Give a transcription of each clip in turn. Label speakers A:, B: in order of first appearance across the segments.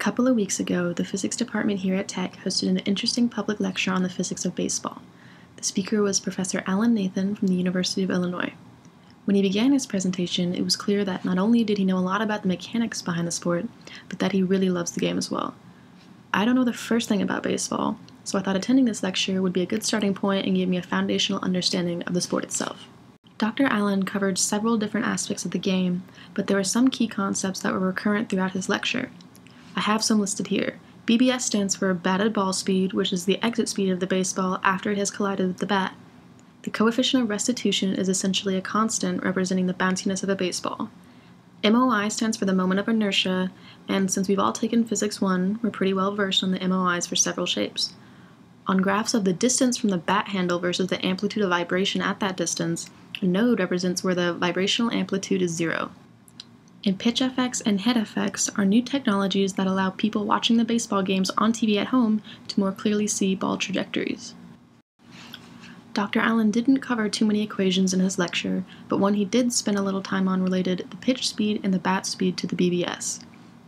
A: couple of weeks ago, the physics department here at Tech hosted an interesting public lecture on the physics of baseball. The speaker was Professor Alan Nathan from the University of Illinois. When he began his presentation, it was clear that not only did he know a lot about the mechanics behind the sport, but that he really loves the game as well. I don't know the first thing about baseball, so I thought attending this lecture would be a good starting point and give me a foundational understanding of the sport itself. Dr. Allen covered several different aspects of the game, but there were some key concepts that were recurrent throughout his lecture. I have some listed here. BBS stands for batted ball speed, which is the exit speed of the baseball after it has collided with the bat. The coefficient of restitution is essentially a constant representing the bounciness of a baseball. MOI stands for the moment of inertia, and since we've all taken Physics 1, we're pretty well versed on the MOIs for several shapes. On graphs of the distance from the bat handle versus the amplitude of vibration at that distance, a node represents where the vibrational amplitude is 0. And pitch FX and head FX are new technologies that allow people watching the baseball games on TV at home to more clearly see ball trajectories. Dr. Allen didn't cover too many equations in his lecture, but one he did spend a little time on related the pitch speed and the bat speed to the BBS.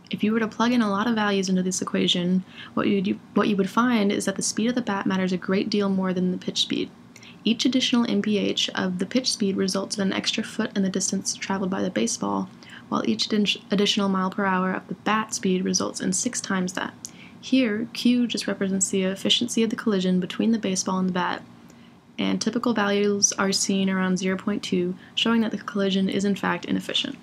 A: If you were to plug in a lot of values into this equation, what you would find is that the speed of the bat matters a great deal more than the pitch speed. Each additional mph of the pitch speed results in an extra foot in the distance traveled by the baseball, while each additional mile per hour of the bat speed results in 6 times that. Here, Q just represents the efficiency of the collision between the baseball and the bat, and typical values are seen around 0.2, showing that the collision is in fact inefficient.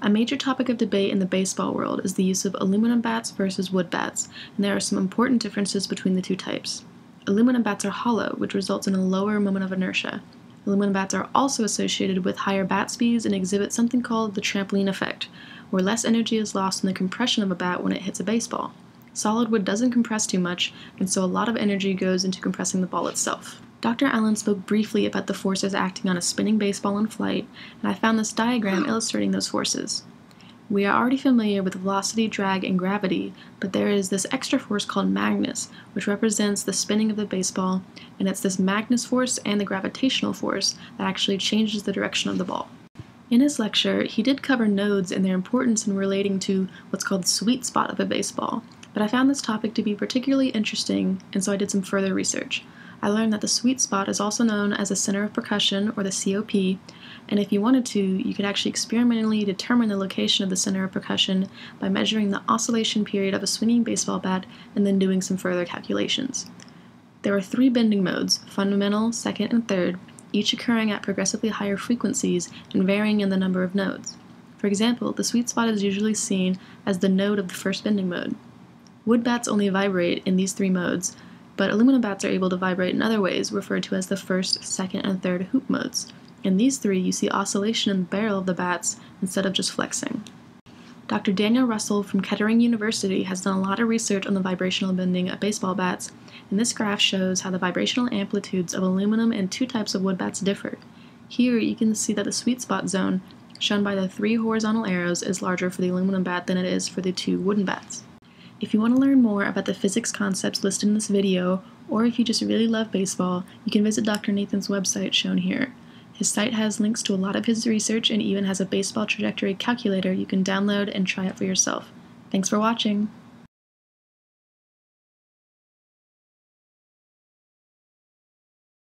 A: A major topic of debate in the baseball world is the use of aluminum bats versus wood bats, and there are some important differences between the two types. Aluminum bats are hollow, which results in a lower moment of inertia. Aluminum bats are also associated with higher bat speeds and exhibit something called the trampoline effect, where less energy is lost in the compression of a bat when it hits a baseball. Solid wood doesn't compress too much, and so a lot of energy goes into compressing the ball itself. Dr. Allen spoke briefly about the forces acting on a spinning baseball in flight, and I found this diagram illustrating those forces. We are already familiar with velocity, drag, and gravity, but there is this extra force called Magnus, which represents the spinning of the baseball, and it's this Magnus force and the gravitational force that actually changes the direction of the ball. In his lecture, he did cover nodes and their importance in relating to what's called the sweet spot of a baseball, but I found this topic to be particularly interesting, and so I did some further research. I learned that the sweet spot is also known as the center of percussion, or the COP, and if you wanted to, you could actually experimentally determine the location of the center of percussion by measuring the oscillation period of a swinging baseball bat and then doing some further calculations. There are 3 bending modes, fundamental, second, and third, each occurring at progressively higher frequencies and varying in the number of nodes. For example, the sweet spot is usually seen as the node of the first bending mode. Wood bats only vibrate in these 3 modes, but aluminum bats are able to vibrate in other ways, referred to as the first, second, and third hoop modes. In these 3, you see oscillation in the barrel of the bats instead of just flexing. Dr. Daniel Russell from Kettering University has done a lot of research on the vibrational bending of baseball bats, and this graph shows how the vibrational amplitudes of aluminum and 2 types of wood bats differ. Here, you can see that the sweet spot zone, shown by the 3 horizontal arrows, is larger for the aluminum bat than it is for the 2 wooden bats. If you want to learn more about the physics concepts listed in this video, or if you just really love baseball, you can visit Dr. Nathan's website shown here. His site has links to a lot of his research and even has a baseball trajectory calculator you can download and try it for yourself. Thanks for watching!